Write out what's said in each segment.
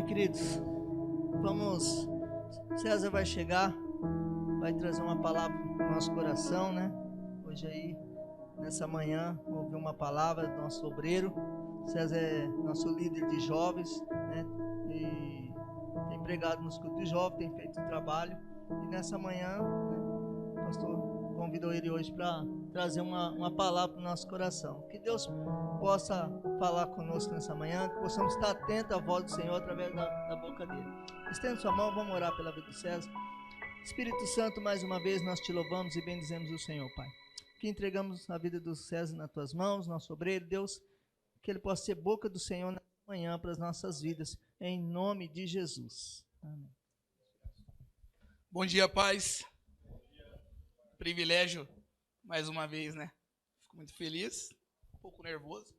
Amém, queridos? Vamos, César vai chegar, vai trazer uma palavra para o nosso coração, né? Hoje aí, nessa manhã, ouvir uma palavra do nosso obreiro. César é nosso líder de jovens, né? E tem pregado nos cultos de jovens, tem feito o trabalho. E nessa manhã, né, o pastor convidou ele hoje para trazer uma palavra para o nosso coração. Que Deus possa falar conosco nessa manhã, que possamos estar atentos à voz do Senhor através da boca dele. Estenda sua mão, vamos orar pela vida do César. Espírito Santo, mais uma vez nós te louvamos e bendizemos o Senhor, Pai. Que entregamos a vida do César nas tuas mãos, nosso obreiro, Deus, que ele possa ser boca do Senhor na manhã para as nossas vidas, em nome de Jesus. Amém. Bom dia, paz. Privilégio, mais uma vez, né? Fico muito feliz, um pouco nervoso.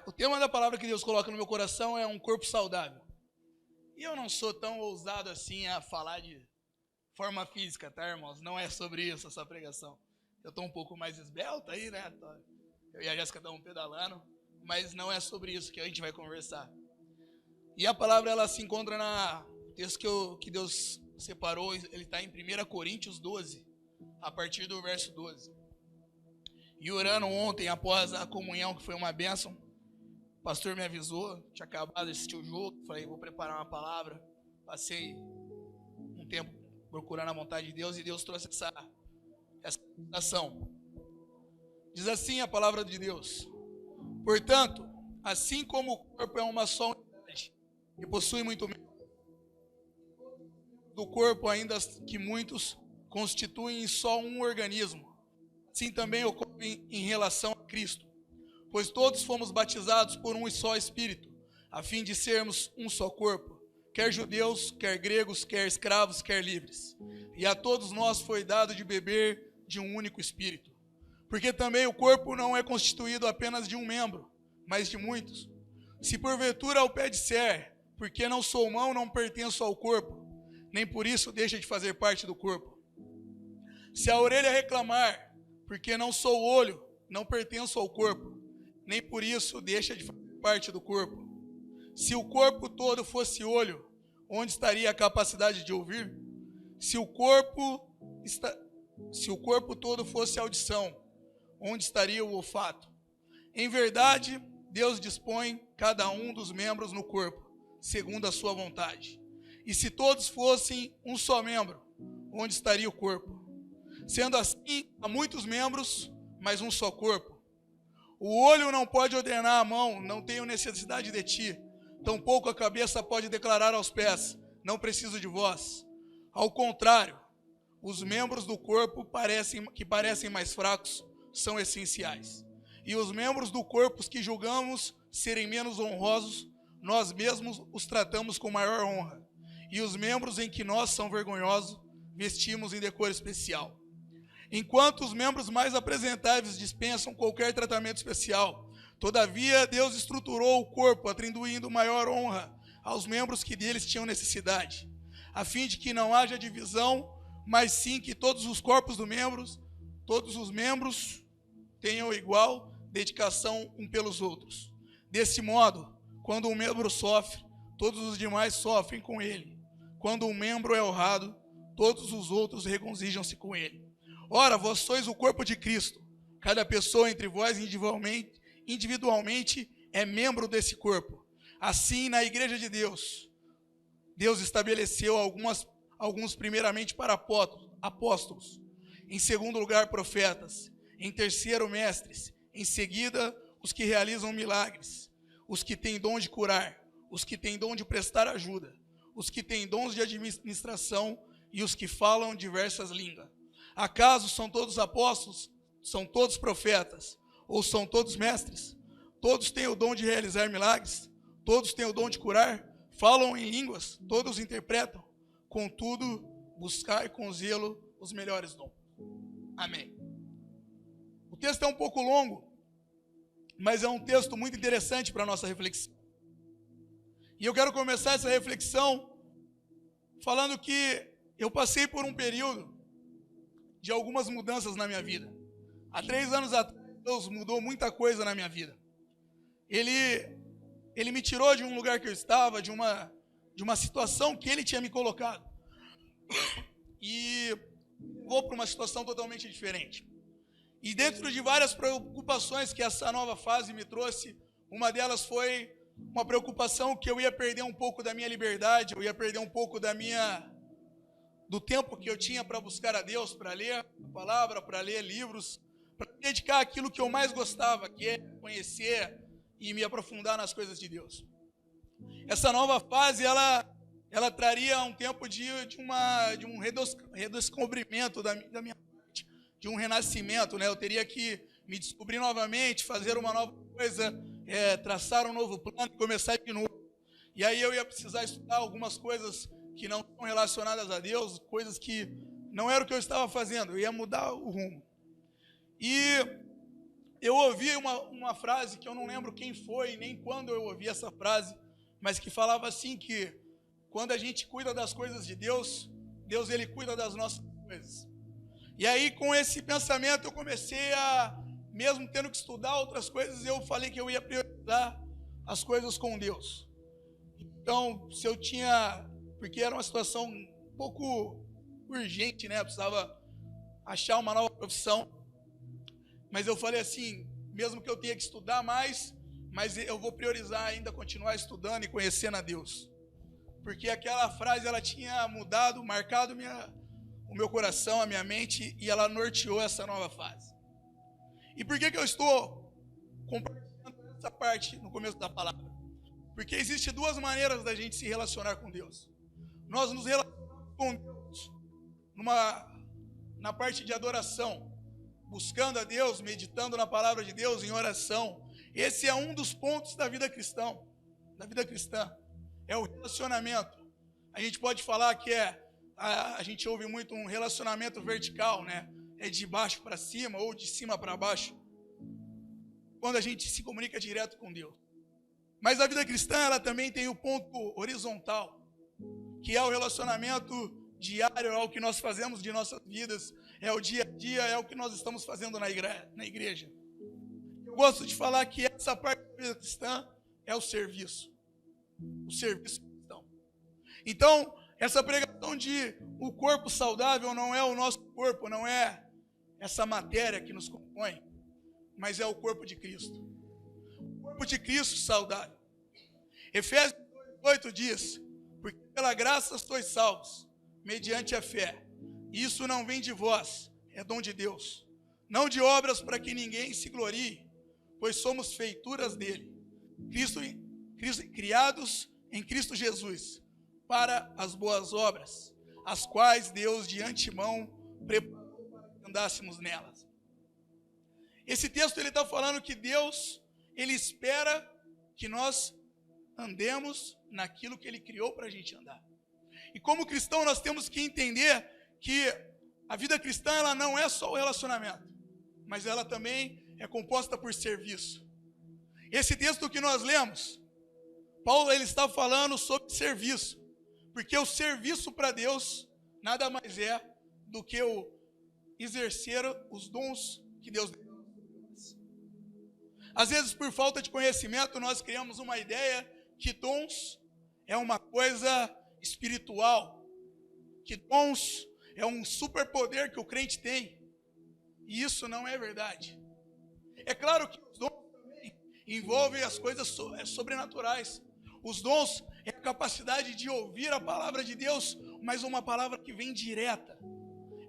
O tema da palavra que Deus coloca no meu coração é um corpo saudável. E eu não sou tão ousado assim a falar de forma física, tá, irmãos? Não é sobre isso essa pregação. Eu estou um pouco mais esbelto aí, né? Eu e a Jéssica estamos pedalando, mas não é sobre isso que a gente vai conversar. E a palavra, ela se encontra no texto que Deus separou, ele está em 1 Coríntios 12, a partir do verso 12. E orando ontem, após a comunhão, que foi uma bênção, o pastor me avisou, tinha acabado de assistir o jogo, falei, vou preparar uma palavra. Passei um tempo procurando a vontade de Deus e Deus trouxe essa ação. Diz assim a palavra de Deus: portanto, assim como o corpo é uma só unidade e possui muito membro do corpo, ainda que muitos constituem só um organismo, assim também ocorre em relação a Cristo. Pois todos fomos batizados por um e só Espírito, a fim de sermos um só corpo, quer judeus, quer gregos, quer escravos, quer livres. E a todos nós foi dado de beber de um único Espírito. Porque também o corpo não é constituído apenas de um membro, mas de muitos. Se porventura o pé disser, porque não sou mão, não pertenço ao corpo, nem por isso deixa de fazer parte do corpo. Se a orelha reclamar, porque não sou olho, não pertenço ao corpo, nem por isso deixa de fazer parte do corpo. Se o corpo todo fosse olho, onde estaria a capacidade de ouvir? Se o corpo todo fosse audição, onde estaria o olfato? Em verdade, Deus dispõe cada um dos membros no corpo, segundo a sua vontade. E se todos fossem um só membro, onde estaria o corpo? Sendo assim, há muitos membros, mas um só corpo. O olho não pode ordenar à mão, não tenho necessidade de ti. Tampouco a cabeça pode declarar aos pés, não preciso de vós. Ao contrário, os membros do corpo que parecem mais fracos são essenciais. E os membros do corpo que julgamos serem menos honrosos, nós mesmos os tratamos com maior honra. E os membros em que nós são vergonhosos, vestimos em decoro especial. Enquanto os membros mais apresentáveis dispensam qualquer tratamento especial, todavia Deus estruturou o corpo, atribuindo maior honra aos membros que deles tinham necessidade, a fim de que não haja divisão, mas sim que todos os membros tenham igual dedicação uns pelos outros. Desse modo, quando um membro sofre, todos os demais sofrem com ele. Quando um membro é honrado, todos os outros regozijam-se com ele. Ora, vós sois o corpo de Cristo. Cada pessoa entre vós individualmente é membro desse corpo. Assim, na igreja de Deus, Deus estabeleceu alguns primeiramente para apóstolos, em segundo lugar profetas, em terceiro mestres, em seguida os que realizam milagres, os que têm dom de curar, os que têm dom de prestar ajuda, os que têm dons de administração e os que falam diversas línguas. Acaso são todos apóstolos? São todos profetas? Ou são todos mestres? Todos têm o dom de realizar milagres? Todos têm o dom de curar? Falam em línguas? Todos interpretam? Contudo, buscai com zelo os melhores dons. Amém. O texto é um pouco longo, mas é um texto muito interessante para a nossa reflexão. E eu quero começar essa reflexão falando que eu passei por um período de algumas mudanças na minha vida. Há 3 anos atrás, Deus mudou muita coisa na minha vida. Ele Ele me tirou de um lugar que eu estava, de uma situação que Ele tinha me colocado. E vou para uma situação totalmente diferente. E dentro de várias preocupações que essa nova fase me trouxe, uma delas foi uma preocupação que eu ia perder um pouco da minha liberdade, eu ia perder um pouco do tempo que eu tinha para buscar a Deus, para ler a palavra, para ler livros, para dedicar aquilo que eu mais gostava, que é conhecer e me aprofundar nas coisas de Deus. Essa nova fase, ela traria um tempo de um redescobrimento da minha parte, de um renascimento, né? Eu teria que me descobrir novamente, fazer uma nova coisa, traçar um novo plano e começar de novo. E aí eu ia precisar estudar algumas coisas que não são relacionadas a Deus, coisas que não era o que eu estava fazendo, eu ia mudar o rumo. E eu ouvi uma frase que eu não lembro quem foi, nem quando eu ouvi essa frase, mas que falava assim que quando a gente cuida das coisas de Deus, Deus ele cuida das nossas coisas. E aí com esse pensamento eu comecei mesmo tendo que estudar outras coisas, eu falei que eu ia priorizar as coisas com Deus. Então, se eu tinha, porque era uma situação um pouco urgente, né? Eu precisava achar uma nova profissão. Mas eu falei assim, mesmo que eu tenha que estudar mais, mas eu vou priorizar ainda continuar estudando e conhecendo a Deus. Porque aquela frase, ela tinha mudado, marcado o meu coração, a minha mente, e ela norteou essa nova fase. E por que eu estou compartilhando essa parte no começo da palavra? Porque existem duas maneiras da gente se relacionar com Deus. Nós nos relacionamos com Deus na parte de adoração, buscando a Deus, meditando na palavra de Deus, em oração. Esse é um dos pontos da vida cristã. É o relacionamento. A gente pode falar que a gente ouve muito um relacionamento vertical, né? É de baixo para cima ou de cima para baixo. Quando a gente se comunica direto com Deus. Mas a vida cristã, ela também tem o ponto horizontal, que é o relacionamento diário, é o que nós fazemos de nossas vidas, é o dia a dia, é o que nós estamos fazendo na igreja. Eu gosto de falar que essa parte da vida cristã é o serviço cristão. Então, essa pregação de o corpo saudável não é o nosso corpo, não é essa matéria que nos compõe, mas é o corpo de Cristo. O corpo de Cristo saudável. Efésios 2:8 diz, porque pela graça sois salvos, mediante a fé. Isso não vem de vós, é dom de Deus. Não de obras para que ninguém se glorie, pois somos feituras dele. Criados em Cristo Jesus, para as boas obras, as quais Deus de antemão preparou para que andássemos nelas. Esse texto ele está falando que Deus, ele espera que nós andemos naquilo que ele criou para a gente andar. E como cristão nós temos que entender que a vida cristã ela não é só o relacionamento, mas ela também é composta por serviço. Esse texto que nós lemos, Paulo ele está falando sobre serviço, porque o serviço para Deus nada mais é do que o exercer os dons que Deus deu. Às vezes, por falta de conhecimento, nós criamos uma ideia que dons é uma coisa espiritual, que dons é um superpoder que o crente tem, e isso não é verdade. É claro que os dons também envolvem as coisas sobrenaturais. Os dons é a capacidade de ouvir a palavra de Deus, mas uma palavra que vem direta.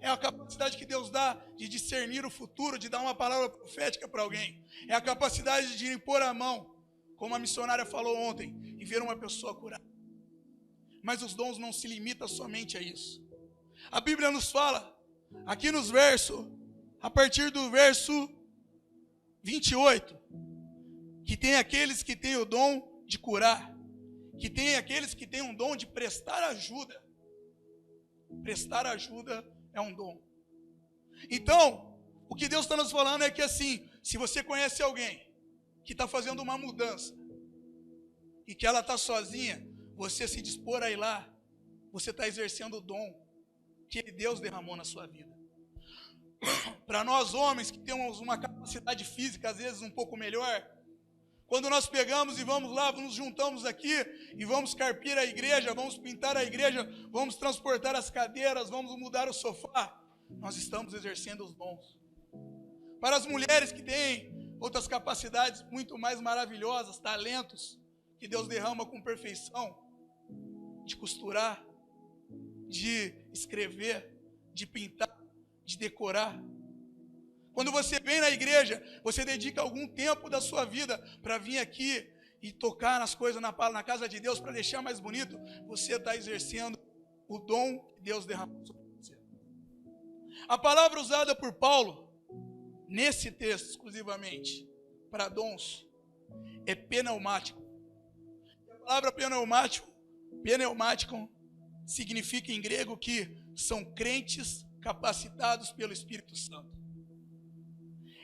É a capacidade que Deus dá de discernir o futuro, de dar uma palavra profética para alguém. É a capacidade de impor a mão, como a missionária falou ontem, e ver uma pessoa curada. Mas os dons não se limitam somente a isso. A Bíblia nos fala, aqui nos versos, a partir do verso 28, que tem aqueles que têm o dom de curar, que tem aqueles que têm um dom de prestar ajuda. Prestar ajuda é um dom. Então, o que Deus está nos falando é que assim, se você conhece alguém que está fazendo uma mudança e que ela está sozinha, você se dispor a ir lá, você está exercendo o dom que Deus derramou na sua vida. Para nós homens que temos uma capacidade física às vezes um pouco melhor, Quando nós pegamos e vamos lá, nos juntamos aqui e vamos carpir a igreja, vamos pintar a igreja, vamos transportar as cadeiras, vamos mudar o sofá, nós estamos exercendo os dons. Para as mulheres que têm outras capacidades muito mais maravilhosas, talentos que Deus derrama com perfeição, de costurar, de escrever, de pintar, de decorar. Quando você vem na igreja, você dedica algum tempo da sua vida para vir aqui e tocar nas coisas na casa de Deus para deixar mais bonito, você está exercendo o dom que Deus derramou sobre você. A palavra usada por Paulo, nesse texto exclusivamente, para dons, é pneumático. A palavra pneumático significa em grego que são crentes capacitados pelo Espírito Santo.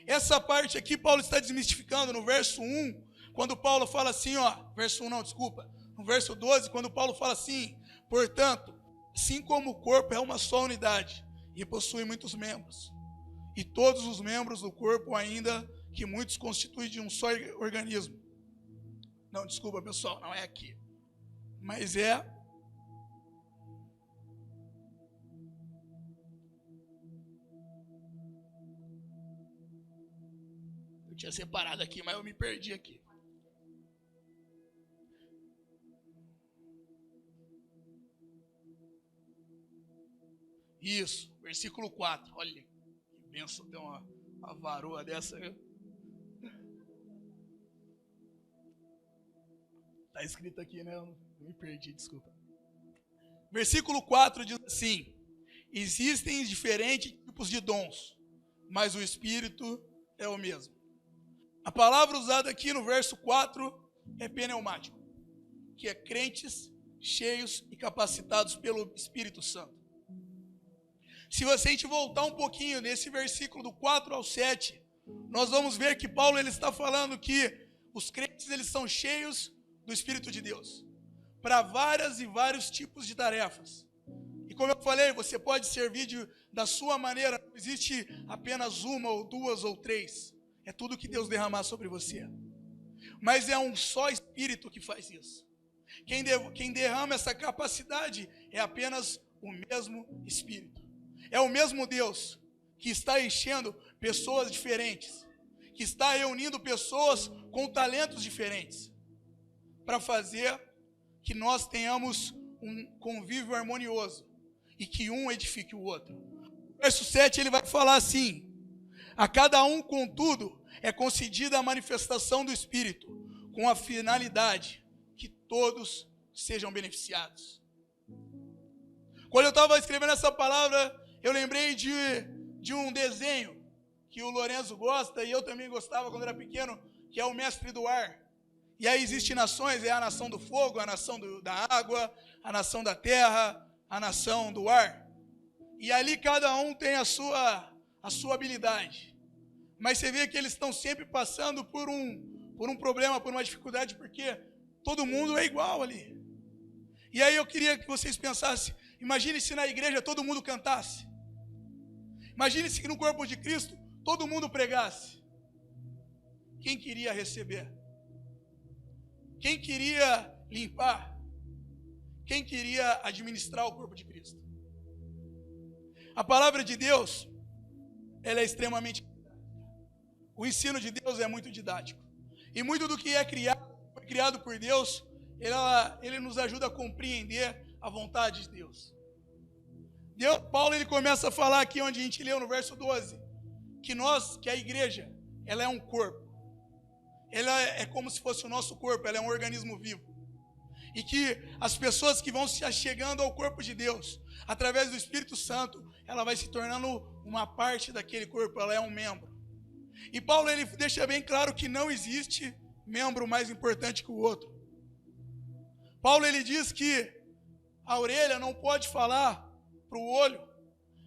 Essa parte aqui Paulo está desmistificando no verso 1, quando Paulo fala assim, no verso 12, quando Paulo fala assim: portanto, assim como o corpo é uma só unidade e possui muitos membros, e todos os membros do corpo, ainda que muitos, constituem de um só organismo. Não, desculpa pessoal, não é aqui, mas é... Eu tinha separado aqui, mas eu me perdi aqui. Isso, versículo 4. Olha, que bênção ter uma varoa dessa, viu? Está escrito aqui, né? Eu me perdi, desculpa. Versículo 4 diz assim: existem diferentes tipos de dons, mas o Espírito é o mesmo. A palavra usada aqui no verso 4 é pneumático, que é crentes cheios e capacitados pelo Espírito Santo. Se a gente voltar um pouquinho nesse versículo do 4 ao 7, nós vamos ver que Paulo ele está falando que os crentes eles são cheios do Espírito de Deus para várias e vários tipos de tarefas. E como eu falei, você pode servir da sua maneira, não existe apenas uma ou duas ou três. É tudo que Deus derramar sobre você. Mas é um só Espírito que faz isso. Quem derrama essa capacidade é apenas o mesmo Espírito. É o mesmo Deus que está enchendo pessoas diferentes, que está reunindo pessoas com talentos diferentes, para fazer que nós tenhamos um convívio harmonioso e que um edifique o outro. Verso 7 ele vai falar assim: a cada um, contudo, é concedida a manifestação do Espírito, com a finalidade que todos sejam beneficiados. Quando eu estava escrevendo essa palavra, eu lembrei de um desenho que o Lorenzo gosta, e eu também gostava quando era pequeno, que é o Mestre do Ar. E aí existem nações, é a nação do fogo, a nação da água, a nação da terra, a nação do ar. E ali cada um tem a sua habilidade. Mas você vê que eles estão sempre passando por um problema, por uma dificuldade, porque todo mundo é igual ali. E aí eu queria que vocês pensassem, imagine se na igreja todo mundo cantasse. Imagine se no corpo de Cristo todo mundo pregasse. Quem queria receber? Quem queria limpar? Quem queria administrar o corpo de Cristo? A palavra de Deus, ela é extremamente... O ensino de Deus é muito didático. E muito do que foi criado por Deus, ele nos ajuda a compreender a vontade de Deus. Paulo ele começa a falar aqui onde a gente leu no verso 12, que a igreja, ela é um corpo. Ela é como se fosse o nosso corpo, ela é um organismo vivo. E que as pessoas que vão se achegando ao corpo de Deus, através do Espírito Santo, ela vai se tornando uma parte daquele corpo, ela é um membro. E Paulo ele deixa bem claro que não existe membro mais importante que o outro. Paulo ele diz que a orelha não pode falar para o olho,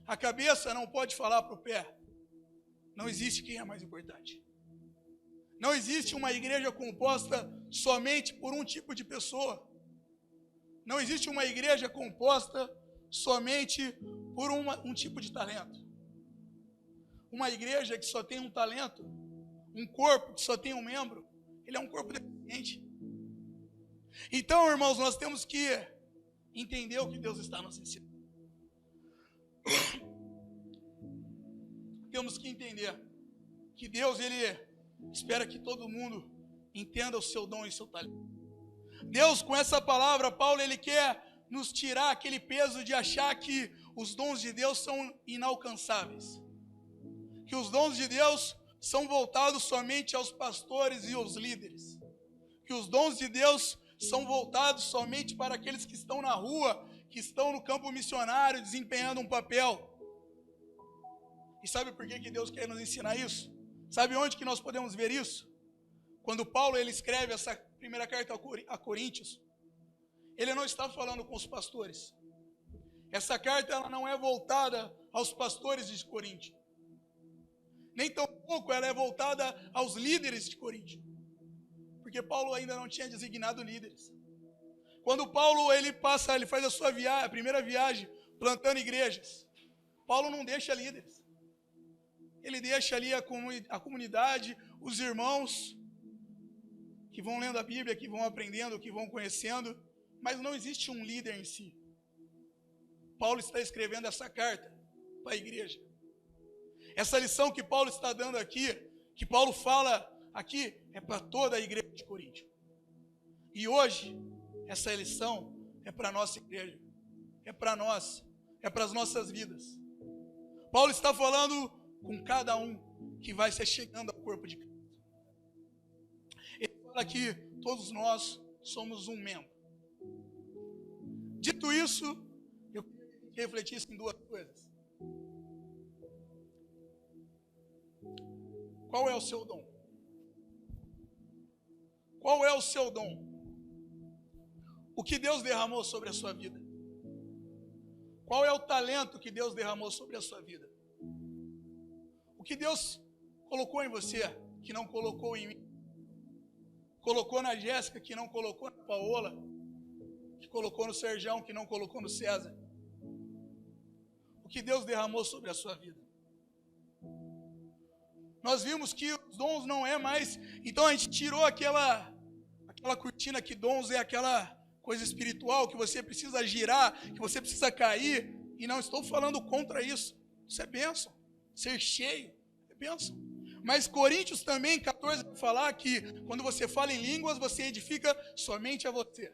a cabeça não pode falar para o pé. Não existe quem é mais importante. Não existe uma igreja composta somente por um tipo de pessoa. Não existe uma igreja composta somente por um tipo de talento. Uma igreja que só tem um talento, um corpo que só tem um membro, Ele é um corpo deficiente. Então, irmãos, nós temos que entender o que Deus está nos ensinando. Temos que entender que Deus, Ele espera que todo mundo entenda o seu dom e seu talento. Deus, com essa palavra, Paulo, ele quer nos tirar aquele peso de achar que os dons de Deus são inalcançáveis. Que os dons de Deus são voltados somente aos pastores e aos líderes. Que os dons de Deus são voltados somente para aqueles que estão na rua, que estão no campo missionário, desempenhando um papel. E sabe por que Deus quer nos ensinar isso? Sabe onde que nós podemos ver isso? Quando Paulo ele escreve essa primeira carta a Coríntios, ele não está falando com os pastores. Essa carta ela não é voltada aos pastores de Corinto. Nem tampouco ela é voltada aos líderes de Corinto. Porque Paulo ainda não tinha designado líderes. Quando Paulo ele faz a sua viagem, a primeira viagem, plantando igrejas, Paulo não deixa líderes. Ele deixa ali a comunidade, os irmãos que vão lendo a Bíblia, que vão aprendendo, que vão conhecendo, mas não existe um líder em si. Paulo está escrevendo essa carta para a igreja. Essa lição que Paulo está dando aqui, que Paulo fala aqui, é para toda a igreja de Corinto. E hoje, essa lição é para a nossa igreja, é para nós, é para as nossas vidas. Paulo está falando com cada um que vai ser chegando ao corpo de Cristo. Ele fala que todos nós somos um membro. Dito isso, eu queria que refletisse em duas coisas. Qual é o seu dom? Qual é o seu dom? O que Deus derramou sobre a sua vida? Qual é o talento que Deus derramou sobre a sua vida? O que Deus colocou em você, que não colocou em mim? Colocou na Jéssica, que não colocou na Paola? Que colocou no Serjão, que não colocou no César? O que Deus derramou sobre a sua vida? Nós vimos que os dons não é mais... Então a gente tirou aquela cortina que dons é aquela coisa espiritual, que você precisa girar, que você precisa cair. E não estou falando contra isso. Isso é bênção. Ser cheio é bênção. Mas Coríntios também, 14, vai falar que quando você fala em línguas, você edifica somente a você.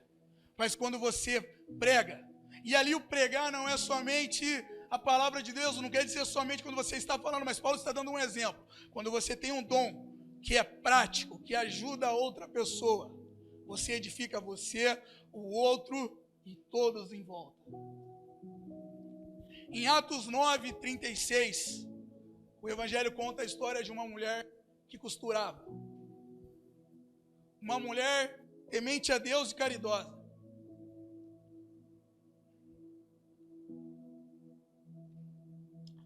Mas quando você prega, e ali o pregar não é somente a palavra de Deus, não quer dizer somente quando você está falando, mas Paulo está dando um exemplo. Quando você tem um dom que é prático, que ajuda a outra pessoa, você edifica você, o outro e todos em volta. Em Atos 9, 36, o Evangelho conta a história de uma mulher que costurava. Uma mulher temente a Deus e caridosa.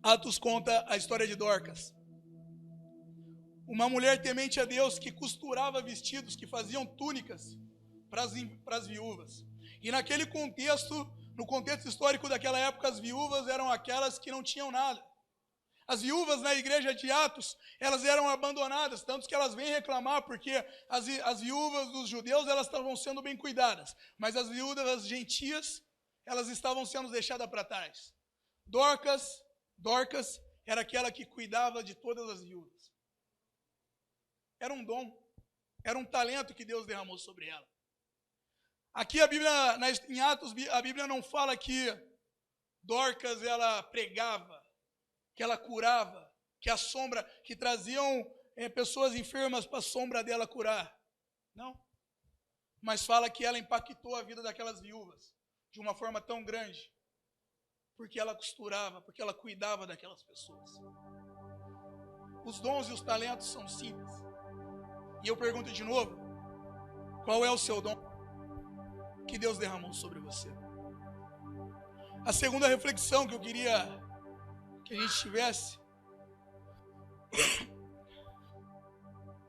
Atos conta a história de Dorcas. Uma mulher temente a Deus que costurava vestidos, que faziam túnicas para as viúvas. E naquele contexto, no contexto histórico daquela época, as viúvas eram aquelas que não tinham nada. As viúvas na igreja de Atos, elas eram abandonadas, tanto que elas vêm reclamar, porque as viúvas dos judeus, elas estavam sendo bem cuidadas, mas as viúvas gentias, elas estavam sendo deixadas para trás. Dorcas era aquela que cuidava de todas as viúvas. Era um dom, era um talento que Deus derramou sobre ela. Aqui a Bíblia, em Atos, a Bíblia não fala que Dorcas ela pregava, que ela curava, que a sombra, que traziam pessoas enfermas para a sombra dela curar. Não. Mas fala que ela impactou a vida daquelas viúvas de uma forma tão grande, porque ela costurava, porque ela cuidava daquelas pessoas. Os dons e os talentos são simples. E eu pergunto de novo, qual é o seu dom que Deus derramou sobre você? A segunda reflexão que eu queria que a gente tivesse: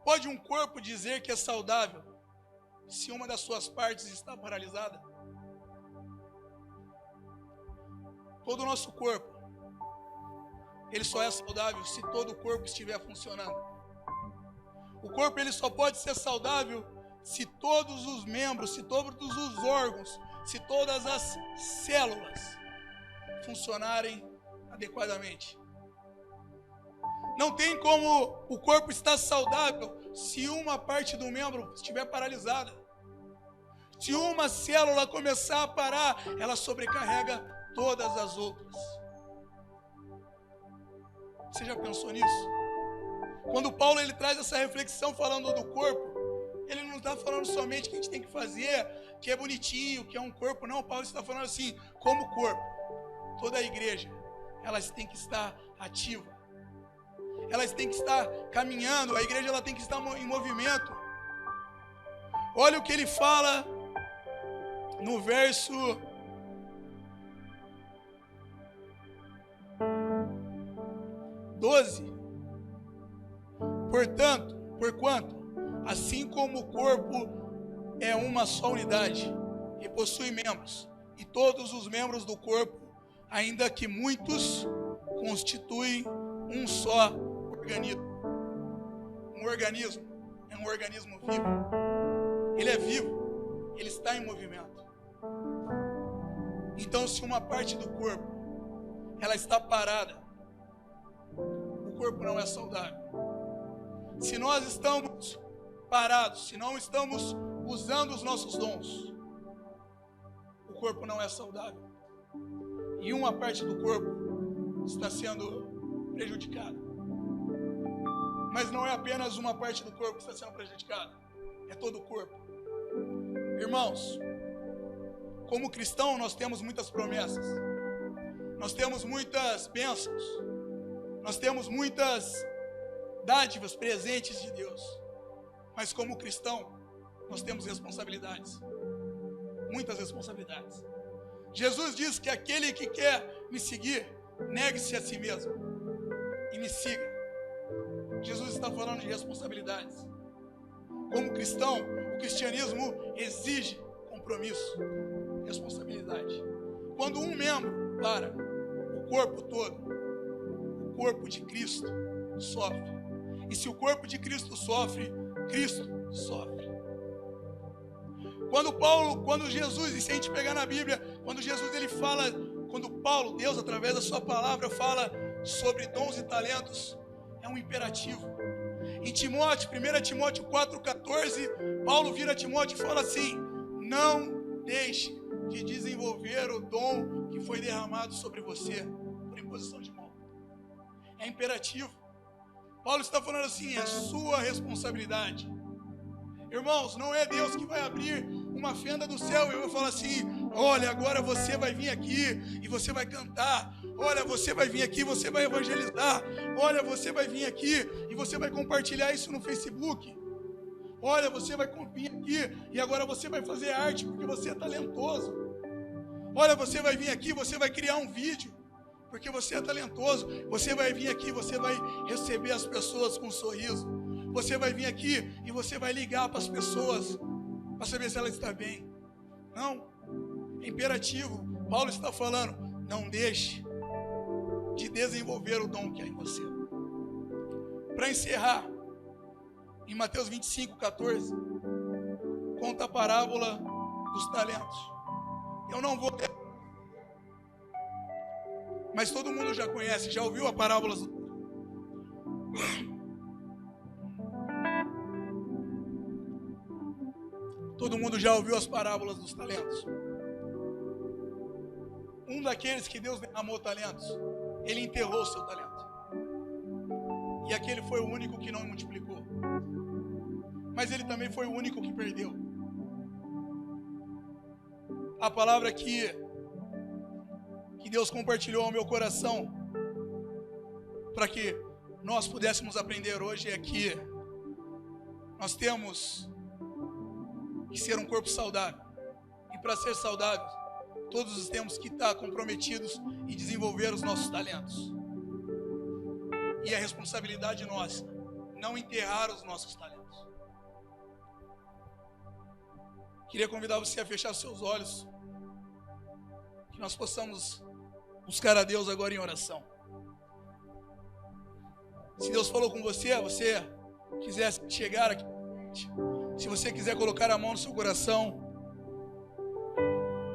pode um corpo dizer que é saudável se uma das suas partes está paralisada? Todo o nosso corpo, ele só é saudável se todo o corpo estiver funcionando. O corpo ele só pode ser saudável se todos os membros, se todos os órgãos, se todas as células funcionarem adequadamente. Não tem como o corpo estar saudável se uma parte do membro estiver paralisada. Se uma célula começar a parar, ela sobrecarrega todas as outras. Você já pensou nisso? Quando Paulo ele traz essa reflexão falando do corpo, ele não está falando somente que a gente tem que fazer, que é bonitinho, que é um corpo. Não, Paulo está falando assim, como corpo. Toda a igreja, elas tem que estar ativa. Elas têm que estar caminhando, a igreja ela tem que estar em movimento. Olha o que ele fala no verso 12. Porquanto, assim como o corpo é uma só unidade e possui membros, e todos os membros do corpo, ainda que muitos, constituem um só organismo. Um organismo é um organismo vivo. Ele é vivo, ele está em movimento. Então, se uma parte do corpo ela está parada, o corpo não é saudável. Se nós estamos parados, se não estamos usando os nossos dons, o corpo não é saudável. E uma parte do corpo está sendo prejudicada. Mas não é apenas uma parte do corpo que está sendo prejudicada, é todo o corpo. Irmãos, como cristão nós temos muitas promessas, nós temos muitas bênçãos, nós temos muitas dádivas, presentes de Deus. Mas como cristão, nós temos responsabilidades, muitas responsabilidades. Jesus diz que aquele que quer me seguir, negue-se a si mesmo e me siga. Jesus está falando de responsabilidades. Como cristão, o cristianismo exige compromisso, responsabilidade. Quando um membro para, o corpo todo, o corpo de Cristo sofre. E se o corpo de Cristo sofre, Cristo sofre. Quando Jesus, e se a gente pegar na Bíblia, quando Jesus ele fala, quando Paulo, Deus através da sua palavra fala sobre dons e talentos, é um imperativo. Em Timóteo, 1 Timóteo 4,14, Paulo vira a Timóteo e fala assim: não deixe de desenvolver o dom que foi derramado sobre você por imposição de mão. É imperativo. Paulo está falando assim, é sua responsabilidade. Irmãos, não é Deus que vai abrir uma fenda do céu e eu vou falar assim: olha, agora você vai vir aqui e você vai cantar. Olha, você vai vir aqui e você vai evangelizar. Olha, você vai vir aqui e você vai compartilhar isso no Facebook. Olha, você vai vir aqui e agora você vai fazer arte porque você é talentoso. Olha, você vai vir aqui e você vai criar um vídeo porque você é talentoso. Você vai vir aqui e você vai receber as pessoas com um sorriso. Você vai vir aqui e você vai ligar para as pessoas para saber se ela está bem. Não, é imperativo. Paulo está falando, não deixe de desenvolver o dom que há em você. Para encerrar, em Mateus 25,14, conta a parábola dos talentos. Eu não vou ler, mas todo mundo já conhece, já ouviu a parábola do... Todo mundo já ouviu as parábolas dos talentos. Um daqueles que Deus derramou talentos, ele enterrou o seu talento. E aquele foi o único que não multiplicou. Mas ele também foi o único que perdeu. A palavra que Deus compartilhou ao meu coração para que nós pudéssemos aprender hoje é que nós temos que ser um corpo saudável. E para ser saudável, todos temos que estar comprometidos em desenvolver os nossos talentos. E a responsabilidade nossa, não enterrar os nossos talentos. Queria convidar você a fechar seus olhos, que nós possamos buscar a Deus agora em oração. Se Deus falou com você, você quiser chegar aqui, se você quiser colocar a mão no seu coração,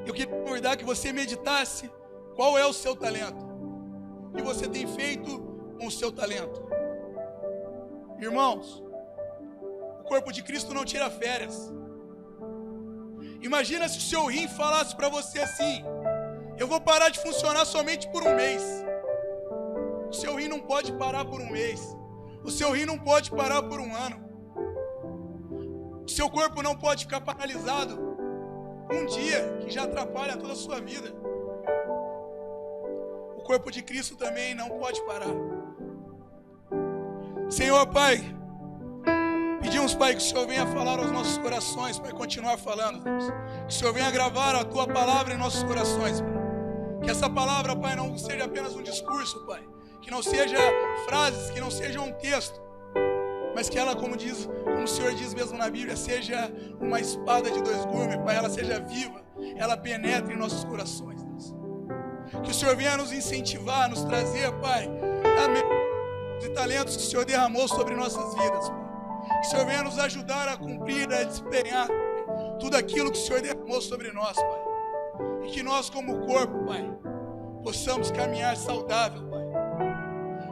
eu queria convidar que você meditasse qual é o seu talento, o que você tem feito com o seu talento. Irmãos, o corpo de Cristo não tira férias. Imagina se o seu rim falasse para você assim: eu vou parar de funcionar somente por um mês. O seu rim não pode parar por um mês. O seu rim não pode parar por um ano. O seu corpo não pode ficar paralisado um dia, que já atrapalha toda a sua vida. O corpo de Cristo também não pode parar. Senhor, Pai, pedimos, Pai, que o Senhor venha falar aos nossos corações, Pai, continuar falando, Deus. Que o Senhor venha gravar a Tua palavra em nossos corações, Pai. Que essa palavra, Pai, não seja apenas um discurso, Pai. Que não seja frases, que não seja um texto, mas que ela, como o Senhor diz mesmo na Bíblia, seja uma espada de dois gumes, Pai. Ela seja viva, ela penetre em nossos corações, Deus. Que o Senhor venha nos incentivar, nos trazer, Pai, os talentos que o Senhor derramou sobre nossas vidas, Pai. Que o Senhor venha nos ajudar a cumprir, a desempenhar tudo aquilo que o Senhor derramou sobre nós, Pai. E que nós, como corpo, Pai, possamos caminhar saudável, Pai.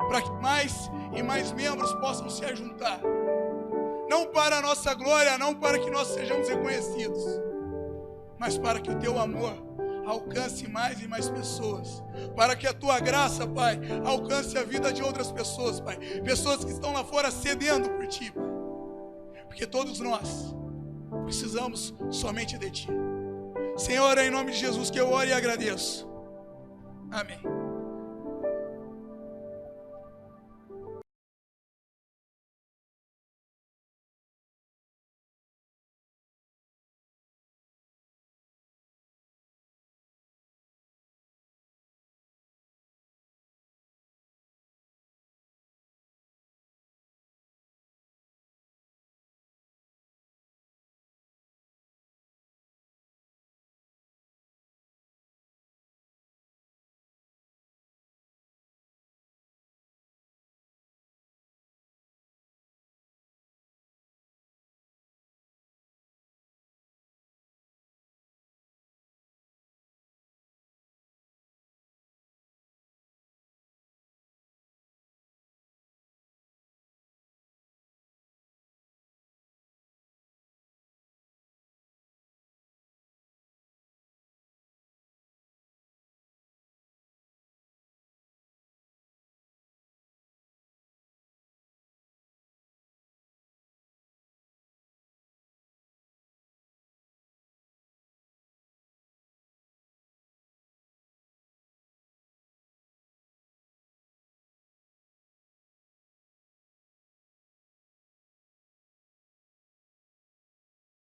Para que mais e mais membros possam se ajuntar. Não para a nossa glória, não para que nós sejamos reconhecidos, mas para que o Teu amor alcance mais e mais pessoas. Para que a Tua graça, Pai, alcance a vida de outras pessoas, Pai. Pessoas que estão lá fora sedendo por Ti, Pai. Porque todos nós precisamos somente de Ti. Senhor, é em nome de Jesus que eu oro e agradeço. Amém.